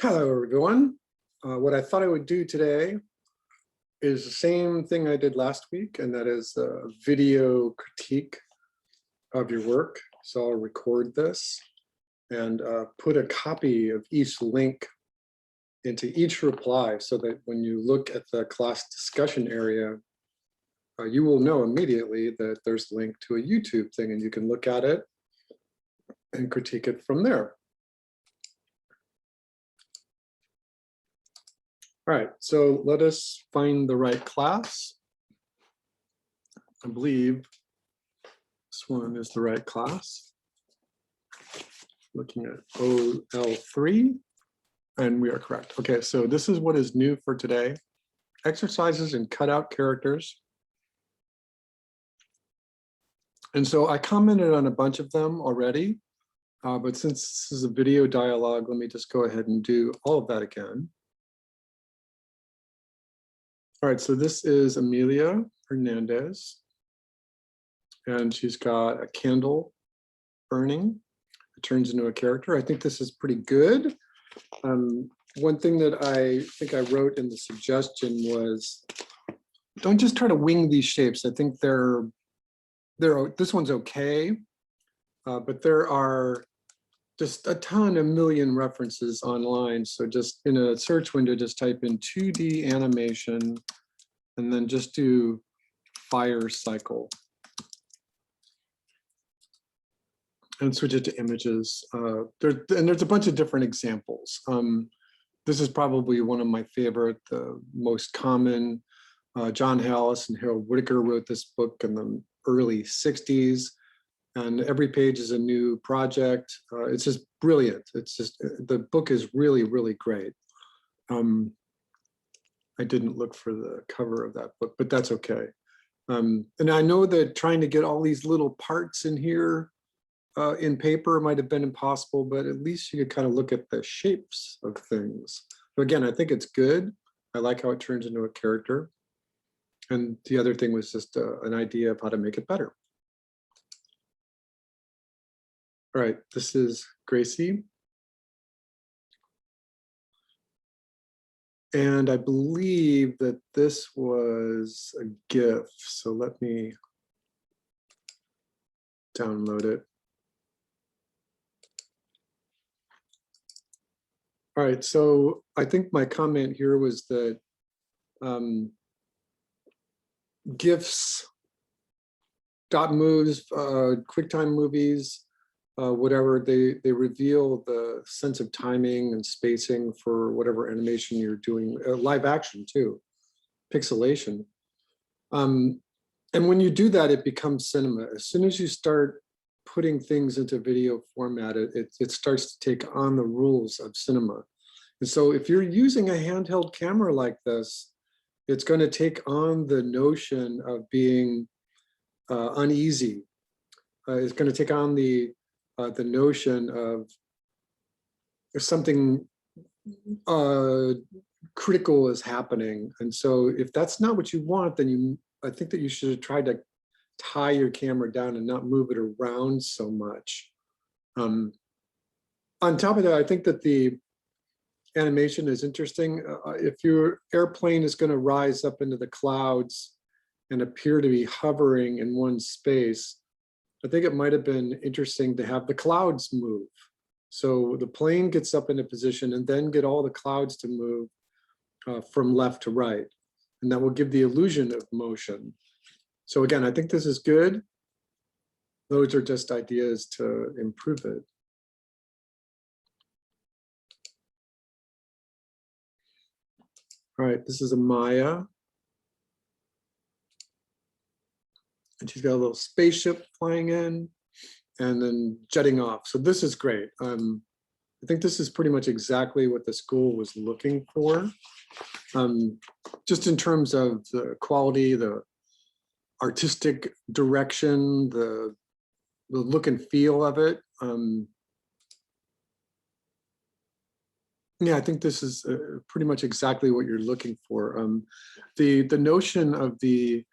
Hello, everyone. What I thought I would do today is the same thing I did last week, and that is a video critique of your work. So I'll record this and put a copy of each link into each reply so that when you look at the class discussion area, you will know immediately that there's a link to a YouTube thing and you can look at it and critique it from there. All right, so let us find the right class. I believe this one is the right class. Looking at OL3, and we are correct. Okay, so this is what is new for today. Exercises in cutout characters. And so I commented on a bunch of them already, but since this is a video dialogue, let me just go ahead and do all of that again. All right, so this is Amelia Hernandez, and she's got a candle burning. It turns into a character. I think this is pretty good. One thing that I think I wrote in the suggestion was, don't just try to wing these shapes. I think this one's okay, but there are just a million references online. So just in a search window, just type in 2D animation and then just do fire cycle and switch it to images. There's a bunch of different examples. This is probably one of my favorite, the most common. John Hallis and Harold Whitaker wrote this book in the early 60s. And every page is a new project. It's just brilliant. It's just, the book is really, really great. I didn't look for the cover of that book, but that's okay. And I know that trying to get all these little parts in here in paper might have been impossible, but at least you could kind of look at the shapes of things. But again, I think it's good. I like how it turns into a character. And the other thing was just an idea of how to make it better. All right, this is Gracie. And I believe that this was a GIF. So let me download it. All right, so I think my comment here was that GIFs, dot moves, QuickTime movies, whatever, they reveal the sense of timing and spacing for whatever animation you're doing, live action too, pixelation. And when you do that, it becomes cinema. As soon as you start putting things into video format, it starts to take on the rules of cinema. And so if you're using a handheld camera like this, it's going to take on the notion of being uneasy. It's going to take on the notion of something critical is happening. And so if that's not what you want, then I think that you should try to tie your camera down and not move it around so much. On top of that, I think that the animation is interesting. If your airplane is going to rise up into the clouds and appear to be hovering in one space, I think it might have been interesting to have the clouds move. So the plane gets up into position and then get all the clouds to move from left to right. And that will give the illusion of motion. So again, I think this is good. Those are just ideas to improve it. All right, this is a Maya. And she's got a little spaceship flying in and then jetting off. So this is great. I think this is pretty much exactly what the school was looking for. Just in terms of the quality, the artistic direction, the look and feel of it. Yeah, I think this is pretty much exactly what you're looking for. The notion of the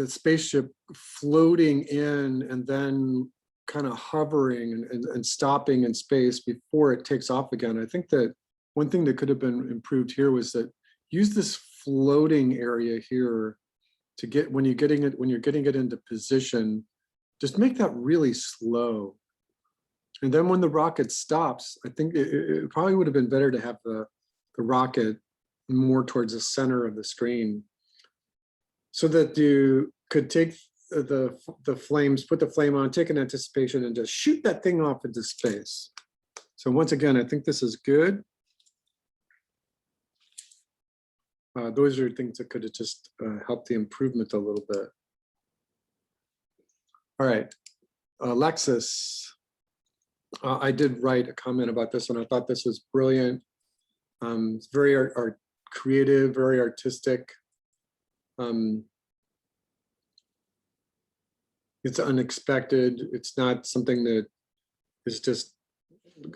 spaceship floating in and then kind of hovering and stopping in space before it takes off again. I think that one thing that could have been improved here was that use this floating area here to get when you're getting it into position, just make that really slow. And then when the rocket stops, I think it probably would have been better to have the rocket more towards the center of the screen so that you could take the flames, put the flame on, take an anticipation, and just shoot that thing off into space. So once again, I think this is good. Those are things that could have just helped the improvement a little bit. All right, Alexis. I did write a comment about this, and I thought this was brilliant. It's very creative, very artistic. It's unexpected. It's not something that is just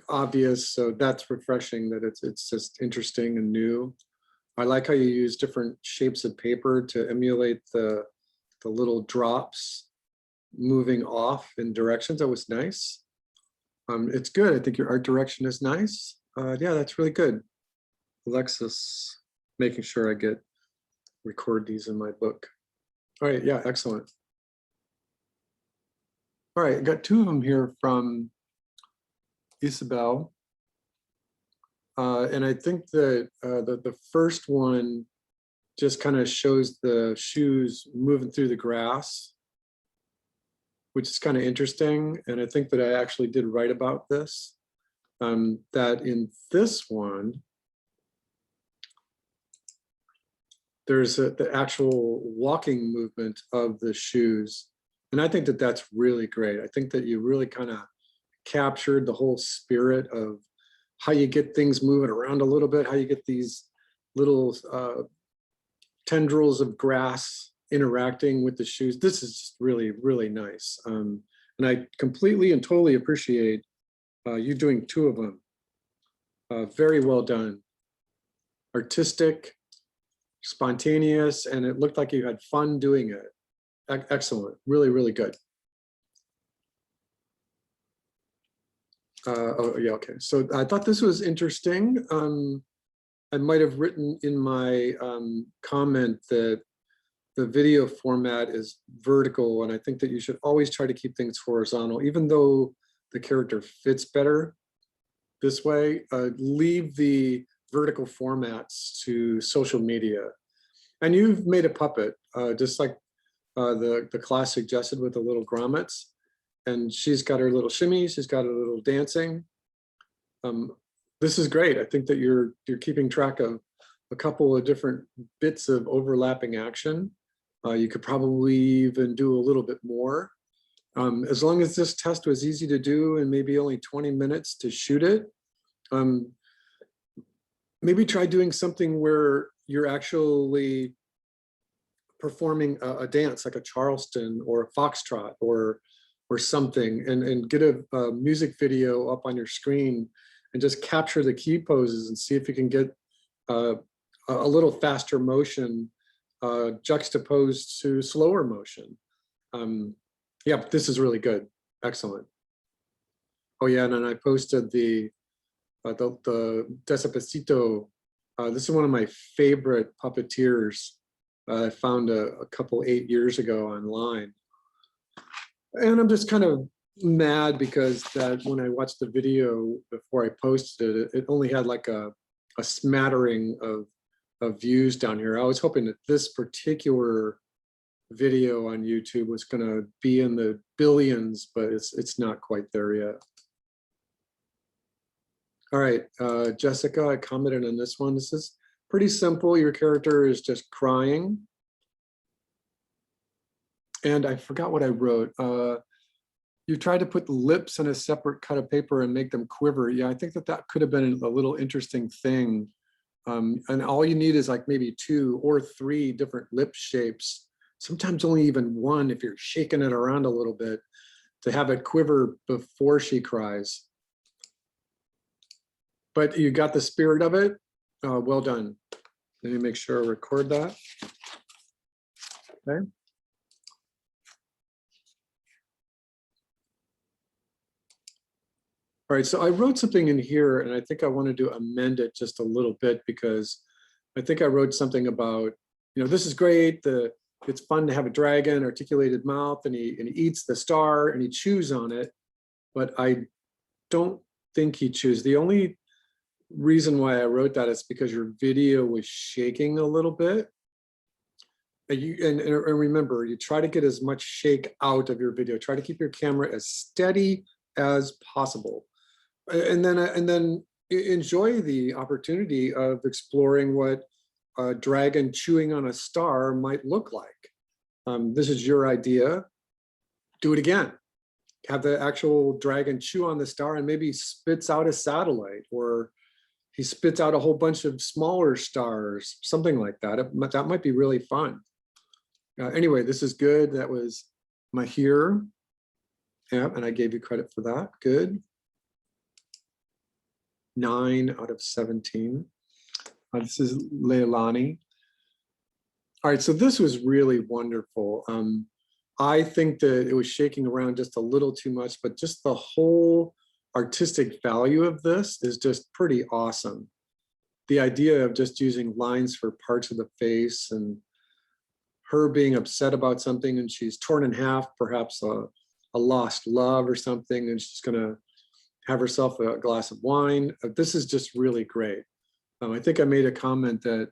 obvious. So that's refreshing that it's just interesting and new. I like how you use different shapes of paper to emulate the little drops moving off in directions. That was nice. It's good. I think your art direction is nice. Yeah, that's really good. Alexis, making sure I record these in my book. All right, yeah, excellent. All right, I got two of them here from Isabel. And I think that the first one just kind of shows the shoes moving through the grass, which is kind of interesting. And I think that I actually did write about this, that in this one, there's the actual walking movement of the shoes. And I think that that's really great. I think that you really kind of captured the whole spirit of how you get things moving around a little bit, how you get these little tendrils of grass interacting with the shoes. This is just really, really nice. And I completely and totally appreciate you doing two of them. Very well done. Artistic, spontaneous, and it looked like you had fun doing it. Excellent, really, really good. Oh yeah, okay. So I thought this was interesting. I might have written in my comment that the video format is vertical, and I think that you should always try to keep things horizontal, even though the character fits better this way. Leave the vertical formats to social media. And you've made a puppet, just like the class suggested with the little grommets. And she's got her little shimmy, she's got her little dancing. This is great. I think that you're keeping track of a couple of different bits of overlapping action. You could probably even do a little bit more. As long as this test was easy to do and maybe only 20 minutes to shoot it, maybe try doing something where you're actually performing a dance like a Charleston or a foxtrot or something, and get a music video up on your screen and just capture the key poses and see if you can get a little faster motion juxtaposed to slower motion. Yeah, this is really good. Excellent. Oh yeah, and then I posted the Despacito. This is one of my favorite puppeteers. I found a couple 8 years ago online. And I'm just kind of mad because that when I watched the video before I posted it, it only had like a smattering of views down here. I was hoping that this particular video on YouTube was going to be in the billions, but it's not quite there yet. All right, Jessica, I commented on this one. This is pretty simple. Your character is just crying. And I forgot what I wrote. You tried to put the lips on a separate cut of paper and make them quiver. Yeah, I think that could have been a little interesting thing. And all you need is like maybe 2 or 3 different lip shapes, sometimes only even one if you're shaking it around a little bit, to have it quiver before she cries. But you got the spirit of it. Well done. Let me make sure I record that. Okay. All right, so I wrote something in here and I think I wanted to amend it just a little bit because I think I wrote something about, this is great. It's fun to have a dragon, articulated mouth, and he eats the star and he chews on it. But I don't think he chews. The only reason why I wrote that is because your video was shaking a little bit. And remember, you try to get as much shake out of your video. Try to keep your camera as steady as possible. And then enjoy the opportunity of exploring what a dragon chewing on a star might look like. This is your idea. Do it again. Have the actual dragon chew on the star and maybe spits out a satellite, or he spits out a whole bunch of smaller stars, something like that. That might be really fun. Anyway, this is good. That was Mahir. Yeah, and I gave you credit for that. Good. 9 out of 17. This is Leilani. All right, so this was really wonderful. I think that it was shaking around just a little too much, but just the whole artistic value of this is just pretty awesome. The idea of just using lines for parts of the face and her being upset about something and she's torn in half, perhaps a lost love or something, and she's gonna have herself a glass of wine. This is just really great. I think I made a comment that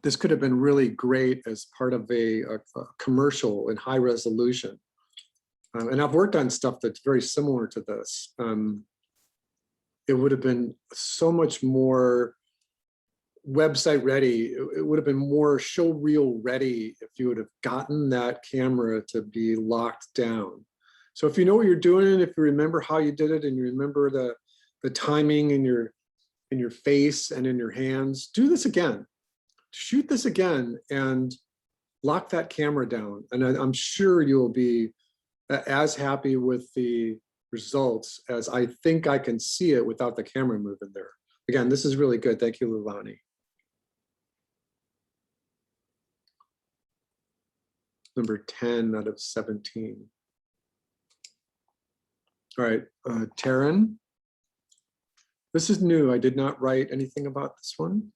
this could have been really great as part of a commercial in high resolution. And I've worked on stuff that's very similar to this. It would have been so much more website ready. It would have been more show reel ready if you would have gotten that camera to be locked down. So if you know what you're doing, if you remember how you did it and you remember the timing in your face and in your hands, do this again. Shoot this again and lock that camera down. And I'm sure you'll be as happy with the results as I think I can see it without the camera moving there. Again, this is really good. Thank you, Leilani. Number 10 out of 17. All right, Taryn. This is new. I did not write anything about this one.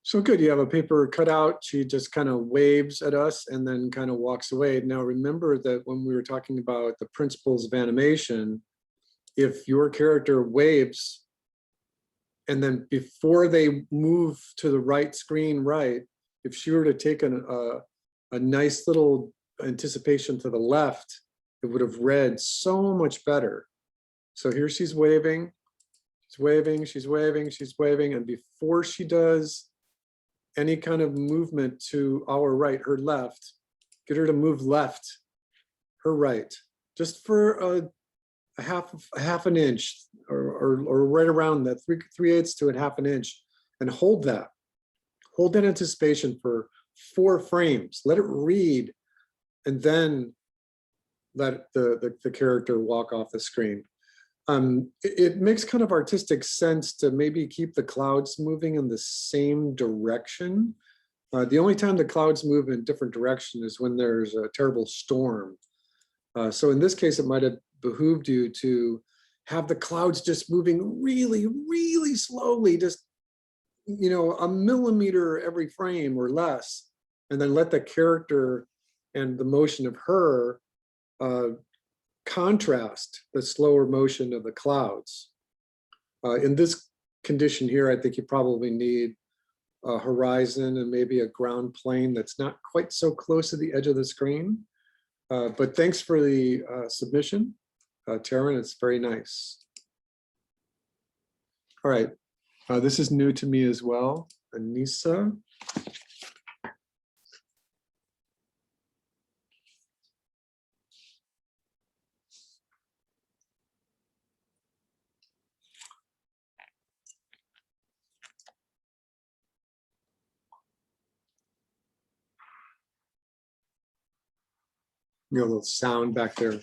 So good, you have a paper cutout. She just kind of waves at us and then kind of walks away. Now remember that when we were talking about the principles of animation, if your character waves and then before they move to the right screen right, if she were to take a nice little anticipation to the left, it would have read so much better. So here she's waving, she's waving, she's waving, she's waving, and before she does any kind of movement to our right, her left, get her to move left, her right, just for a half an inch or right around that, 3/8 to a half an inch, and hold that anticipation for 4 frames. Let it read, and then let the character walk off the screen. It makes kind of artistic sense to maybe keep the clouds moving in the same direction. The only time the clouds move in different direction is when there's a terrible storm. So in this case, it might have behooved you to have the clouds just moving really, really slowly, just a millimeter every frame or less, and then let the character and the motion of her contrast the slower motion of the clouds. In this condition here, I think you probably need a horizon and maybe a ground plane that's not quite so close to the edge of the screen. But thanks for the submission, Taryn, it's very nice. All right, this is new to me as well, Anissa. You got a little sound back there.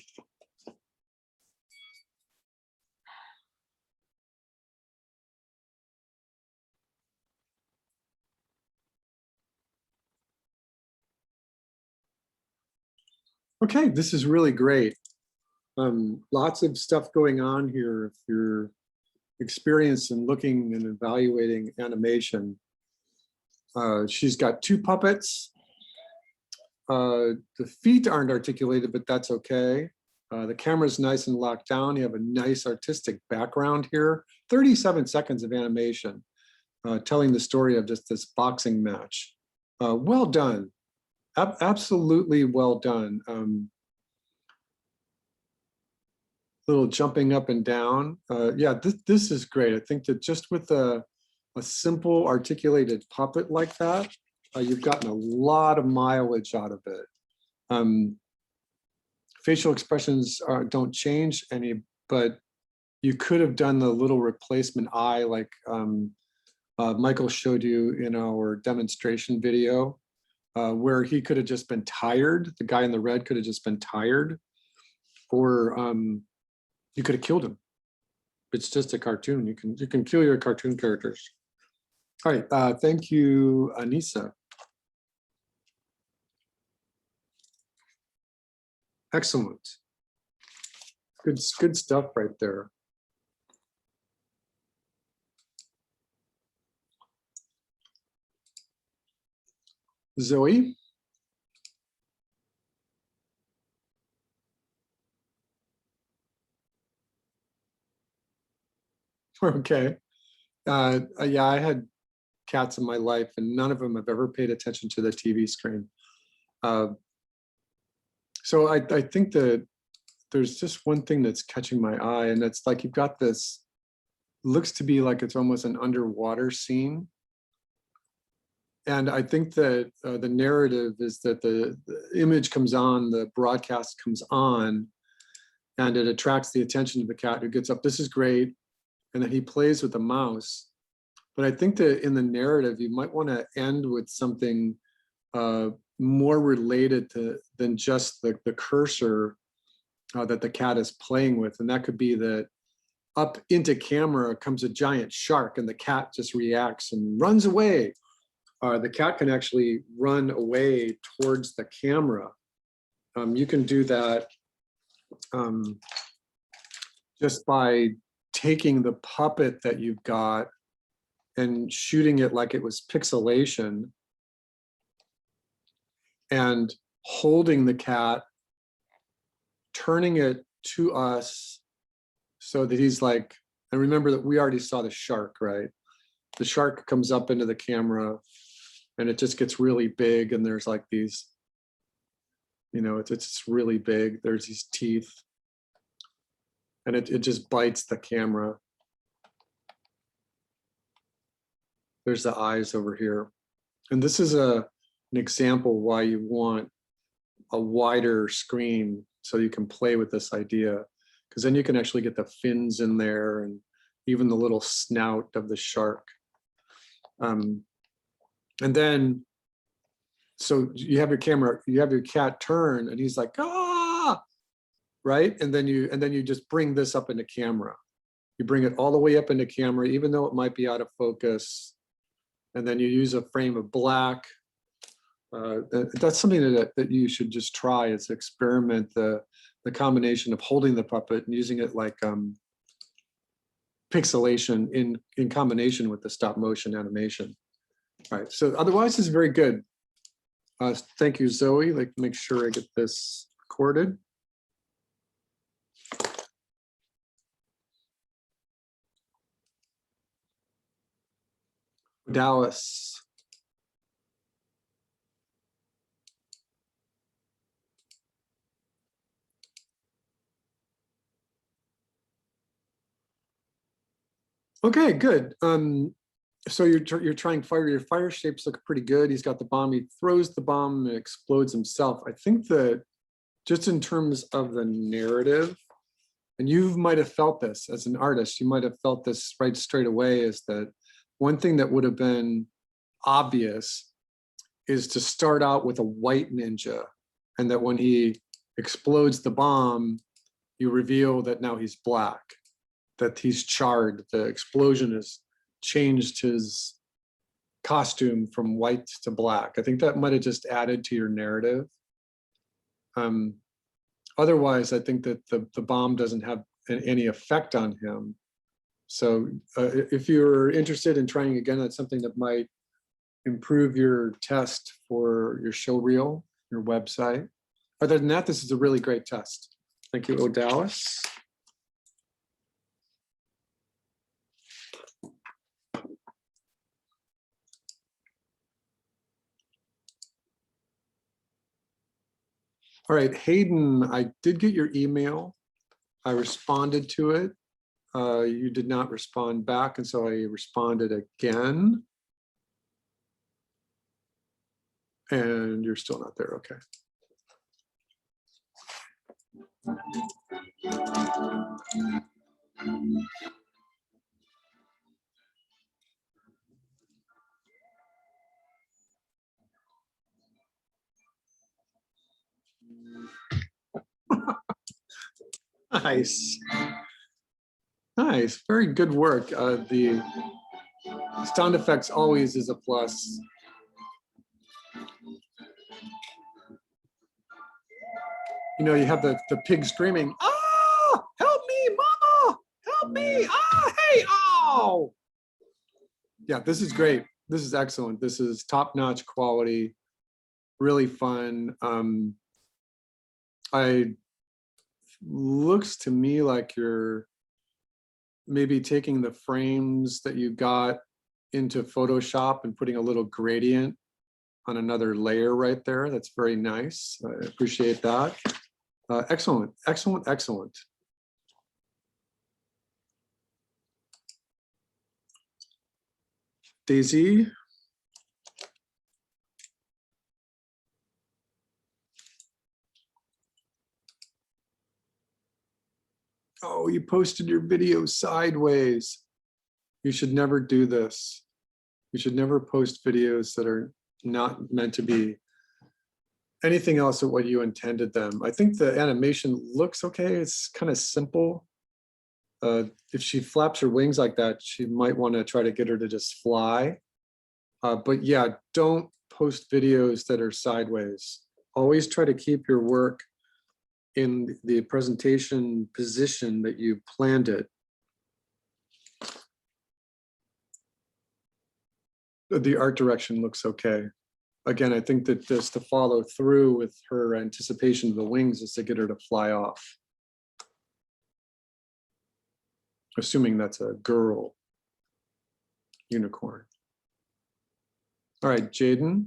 Okay, this is really great. Lots of stuff going on here if you're experienced in looking and evaluating animation. She's got two puppets. The feet aren't articulated, but that's okay. The camera's nice and locked down. You have a nice artistic background here. 37 seconds of animation, telling the story of just this boxing match. Well done. Absolutely well done. Little jumping up and down. Yeah, this is great. I think that just with a simple articulated puppet like that, you've gotten a lot of mileage out of it. Facial expressions don't change any, but you could have done the little replacement eye like Michael showed you in our demonstration video, where he could have just been tired. The guy in the red could have just been tired, or you could have killed him. It's just a cartoon. You can kill your cartoon characters. All right, thank you, Anissa. Excellent. Good stuff right there. Zoe? Okay. Yeah, I had cats in my life and none of them have ever paid attention to the TV screen. So I think that there's just one thing that's catching my eye, and it's like you've got this, looks to be like it's almost an underwater scene. And I think that the narrative is that the image comes on, the broadcast comes on, and it attracts the attention of the cat who gets up. This is great. And then he plays with the mouse. But I think that in the narrative, you might want to end with something more related to than just the cursor that the cat is playing with. And that could be that up into camera comes a giant shark and the cat just reacts and runs away. The cat can actually run away towards the camera. You can do that just by taking the puppet that you've got and shooting it like it was pixelation and holding the cat, turning it to us so that he's like, and remember that we already saw the shark, right? The shark comes up into the camera and it just gets really big and there's like these, you know, it's really big. There's these teeth and it just bites the camera. There's the eyes over here. And this is an example why you want a wider screen so you can play with this idea, because then you can actually get the fins in there and even the little snout of the shark. And then, so you have your camera, you have your cat turn and he's like, ah, right? And then you just bring this up into camera. You bring it all the way up into camera, even though it might be out of focus. And then you use a frame of black. That's something that you should just try, is experiment the combination of holding the puppet and using it like pixelation in combination with the stop motion animation. All right, so otherwise it's very good. Thank you, Zoe. Like, make sure I get this recorded. Dallas. Okay, good. So you're trying fire. Your fire shapes look pretty good. He's got the bomb. He throws the bomb and explodes himself. I think that just in terms of the narrative, and you might have felt this as an artist, you might have felt this right straight away, is that one thing that would have been obvious is to start out with a white ninja, and that when he explodes the bomb, you reveal that now he's black, that he's charred. The explosion has changed his costume from white to black. I think that might have just added to your narrative. otherwise, I think that the bomb doesn't have any effect on him. So if you're interested in trying again, that's something that might improve your test for your show reel, your website. Other than that, this is a really great test. Thank you, Odalis. All right, Hayden, I did get your email. I responded to it. You did not respond back, and so I responded again. And you're still not there, okay. Nice. Nice, very good work. The sound effects always is a plus. You know, you have the pig screaming, "Ah, help me, mama, help me, ah, hey, oh." Yeah, this is great. This is excellent. This is top-notch quality, really fun. Looks to me like you're maybe taking the frames that you got into Photoshop and putting a little gradient on another layer right there. That's very nice. I appreciate that. Excellent, excellent, excellent. Daisy. Oh, you posted your video sideways. You should never do this. You should never post videos that are not meant to be anything else than what you intended them. I think the animation looks okay. It's kind of simple. If she flaps her wings like that, she might want to try to get her to just fly. But yeah, don't post videos that are sideways. Always try to keep your work in the presentation position that you planned it. The art direction looks okay. Again, I think that just to follow through with her anticipation of the wings is to get her to fly off. Assuming that's a girl unicorn. All right, Jaden.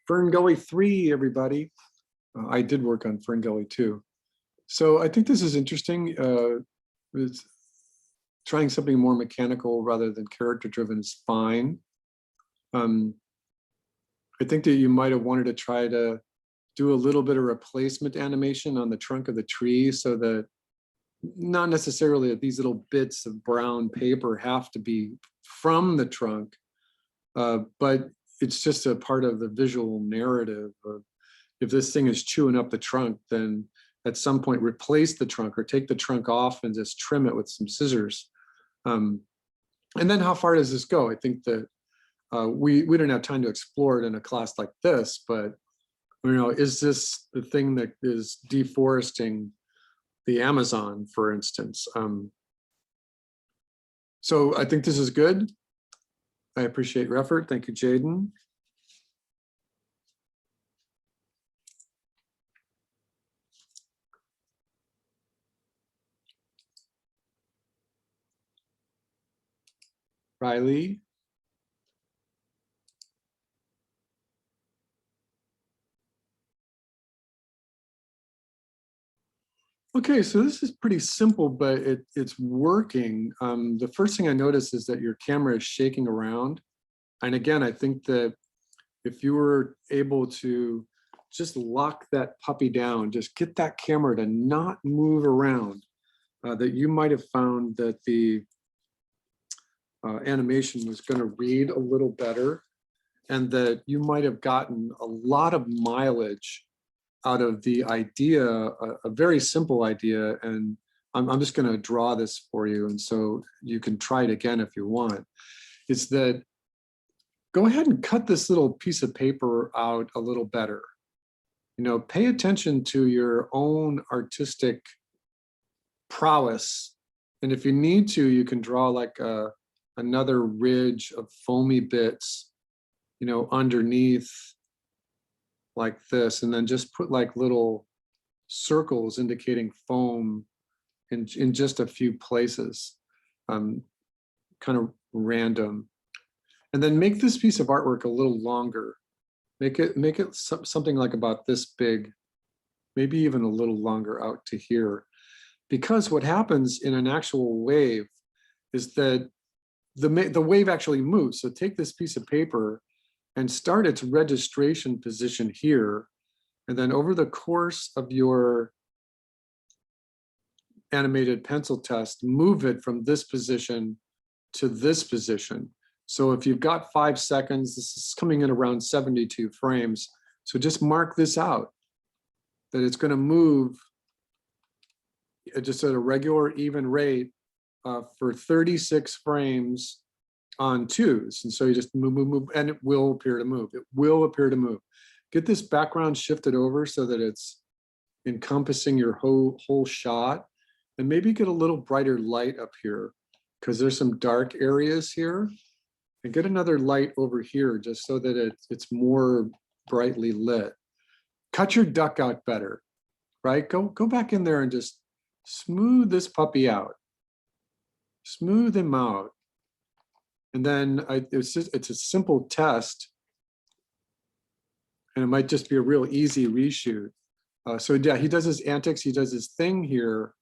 Fern Gully 3, everybody. I did work on Fern Gully 2. So I think this is interesting. It's trying something more mechanical rather than character driven is fine. I think that you might have wanted to try to do a little bit of replacement animation on the trunk of the tree so that not necessarily that these little bits of brown paper have to be from the trunk, but it's just a part of the visual narrative of if this thing is chewing up the trunk, then at some point replace the trunk or take the trunk off and just trim it with some scissors. And then how far does this go? I think that we didn't have time to explore it in a class like this, but you know, is this the thing that is deforesting the Amazon, for instance? So I think this is good. I appreciate your effort. Thank you, Jaden. Riley. Okay, so this is pretty simple, but it's working. The first thing I noticed is that your camera is shaking around. And again, I think that if you were able to just lock that puppy down, just get that camera to not move around, that you might have found that the animation was going to read a little better. and that you might have gotten a lot of mileage out of the idea, a very simple idea. And I'm just going to draw this for you, and so you can try it again if you want. Is that go ahead and cut this little piece of paper out a little better. You know, pay attention to your own artistic prowess. And if you need to, you can draw like another ridge of foamy bits, you know, underneath like this, and then just put like little circles indicating foam in just a few places, kind of random. And then make this piece of artwork a little longer. Make it something like about this big, maybe even a little longer out to here. Because what happens in an actual wave is that the wave actually moves. So take this piece of paper and start its registration position here. And then over the course of your animated pencil test, move it from this position to this position. So if you've got 5 seconds, this is coming in around 72 frames. So just mark this out, that it's going to move just at a regular even rate for 36 frames on 2s. And so you just move, and it will appear to move. It will appear to move. Get this background shifted over so that it's encompassing your whole shot, and maybe get a little brighter light up here because there's some dark areas here, and get another light over here just so that it's more brightly lit. Cut your duck out better, right? Go back in there and just smooth this puppy out. Smooth him out. And then it's a simple test, and it might just be a real easy reshoot. So yeah, he does his antics, he does his thing here,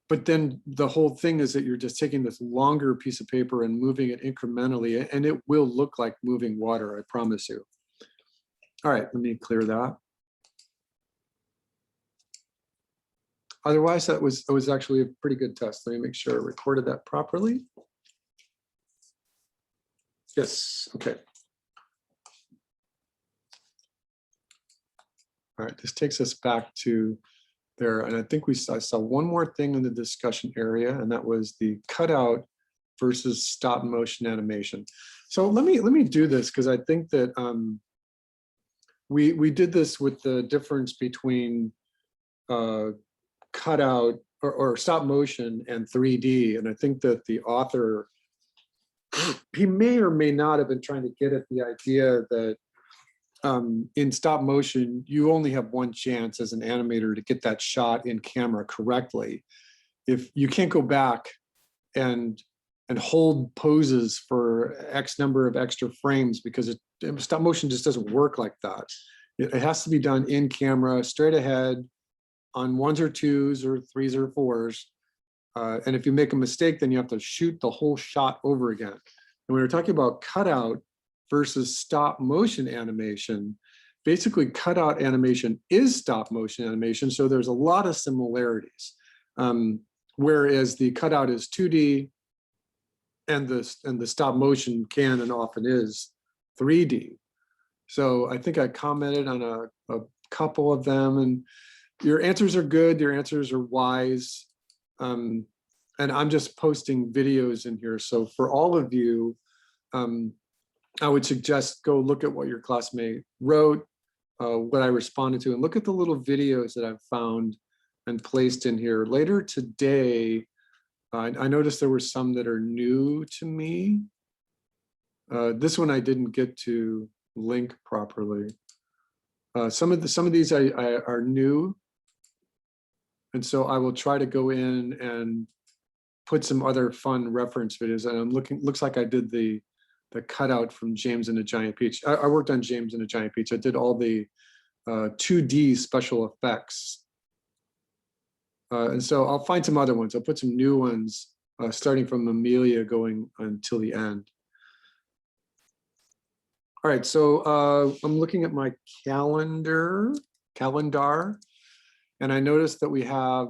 but then the whole thing is that you're just taking this longer piece of paper and moving it incrementally, and it will look like moving water, I promise you. All right, let me clear that. Otherwise, it was actually a pretty good test. Let me make sure I recorded that properly. Yes, okay. All right, this takes us back to there, and I think I saw one more thing in the discussion area, and that was the cutout versus stop motion animation. So let me do this, because I think that we did this with the difference between cutout or stop motion and 3D, and I think that the author, he may or may not have been trying to get at the idea that in stop motion, you only have one chance as an animator to get that shot in camera correctly. If you can't go back and hold poses for X number of extra frames, because stop motion just doesn't work like that. It has to be done in camera, straight ahead, on 1s or 2s or 3s or 4s. And if you make a mistake, then you have to shoot the whole shot over again. And we were talking about cutout versus stop motion animation. Basically, cutout animation is stop motion animation, so there's a lot of similarities. Whereas the cutout is 2D, and the stop motion can and often is 3D. So I think I commented on a couple of them, and your answers are good, your answers are wise. And I'm just posting videos in here. So for all of you, I would suggest go look at what your classmate wrote, what I responded to, and look at the little videos that I've found and placed in here. Later today, I noticed there were some that are new to me. This one I didn't get to link properly. Some of these are new, and so I will try to go in and put some other fun reference videos. And I'm looks like I did the cutout from James and the Giant Peach. I worked on James and the Giant Peach. I did all the 2D special effects. And so I'll find some other ones. I'll put some new ones, starting from Amelia going until the end. All right, so I'm looking at my calendar, and I noticed that we have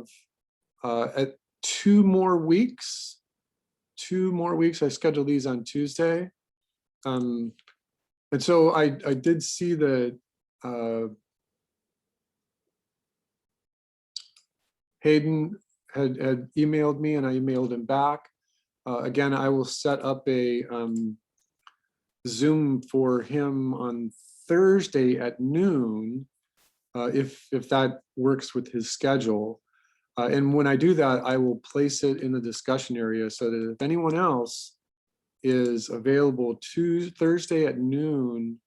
at 2 more weeks. 2 more weeks. I scheduled these on Tuesday. And so I did see that Hayden had emailed me, and I emailed him back. Again, I will set up a Zoom for him on Thursday at noon, if that works with his schedule. And when I do that, I will place it in the discussion area so that if anyone else is available Thursday at noon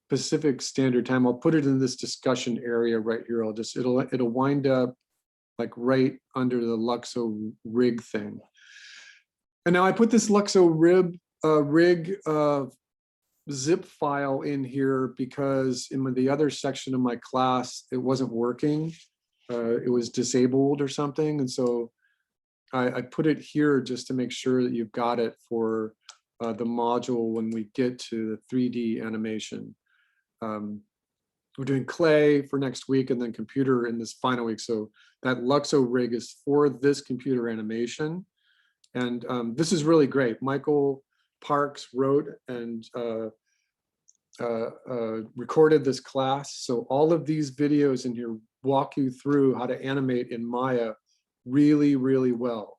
Pacific Standard Time, I'll put it in this discussion area right here. It'll wind up like right under the Luxo rig thing. And now I put this Luxo rig zip file in here because in the other section of my class, it wasn't working. It was disabled or something. And so I put it here just to make sure that you've got it for the module when we get to the 3D animation. We're doing clay for next week and then computer in this final week. So that Luxo rig is for this computer animation. And this is really great. Michael Parks wrote and recorded this class. So all of these videos in here walk you through how to animate in Maya really, really well.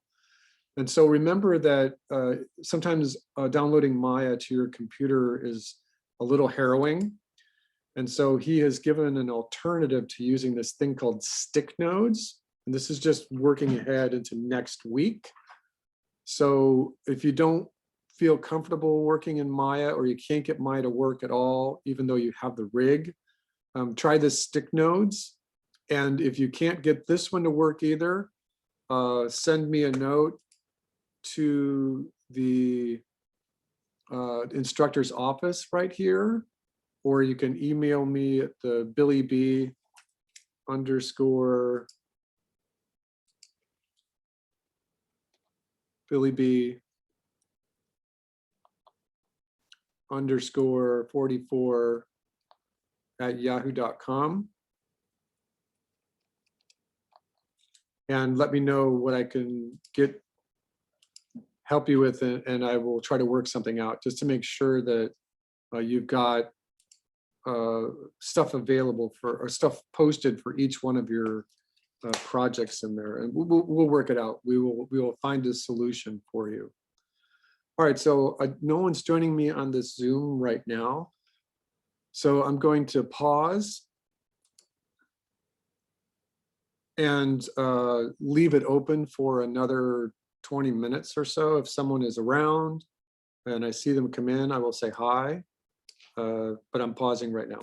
And so remember that sometimes downloading Maya to your computer is a little harrowing. And so he has given an alternative to using this thing called stick nodes. And this is just working ahead into next week. So if you don't feel comfortable working in Maya, or you can't get Maya to work at all, even though you have the rig, try this stick nodes. And if you can't get this one to work either, send me a note to the instructor's office right here, or you can email me at the Billy B _ _44@yahoo.com. And let me know what I can help you with, and I will try to work something out just to make sure that you've got stuff available or stuff posted for each one of your projects in there, and we'll work it out. We will find a solution for you. All right, so no one's joining me on this Zoom right now, so I'm going to pause and leave it open for another 20 minutes or so. If someone is around and I see them come in, I will say hi, but I'm pausing right now.